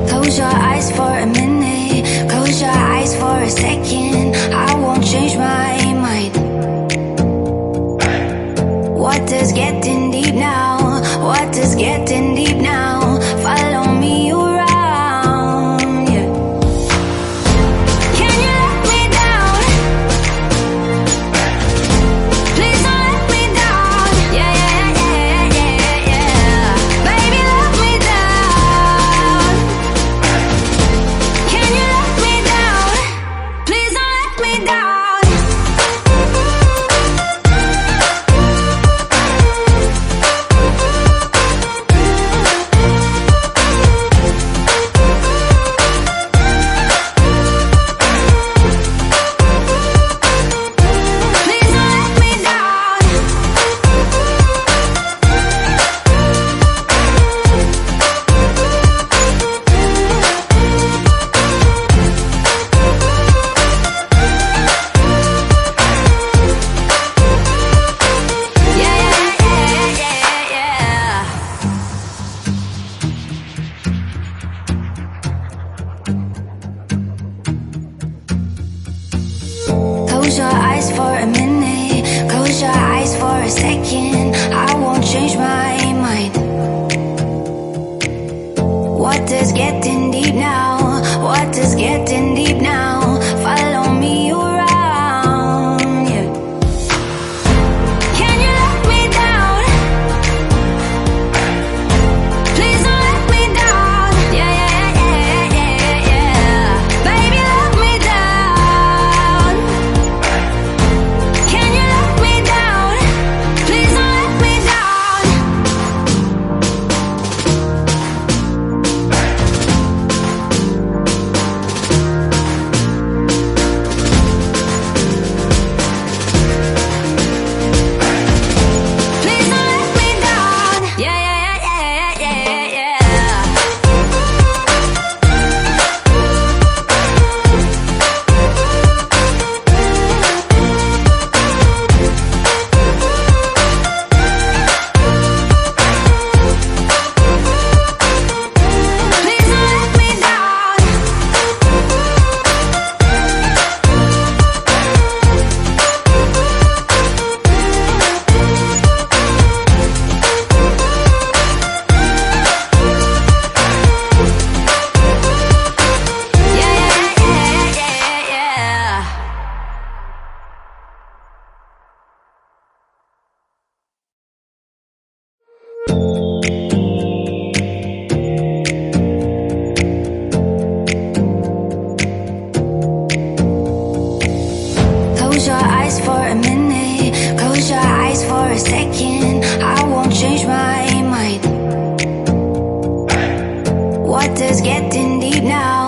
Close your eyes for a minute, close your eyes for a second. I won't change my mind. What does getting deep now? What does getting deep now? Follow me around, yeah. Can you let me down? Please don't let me down. Yeah, yeah, yeah, yeah, yeah. Baby, let me down. Can you let me down? Please don't let me down. Close your eyes for a minute, close your eyes for a second. I won't change my mind. What does getting deep now? What does getting deep now? Follow me around, yeah. Can you let me down? Please don't let me down. Yeah, yeah, yeah, yeah, yeah. Baby, let me down. Can you let me down? Please don't let me down. Please don't let me down. Yeah, yeah, yeah, yeah, yeah, yeah. Please don't let me down. Yeah, yeah, yeah, yeah, yeah. Close your eyes for a minute, close your eyes for a second. I won't change my mind. What does getting deep now?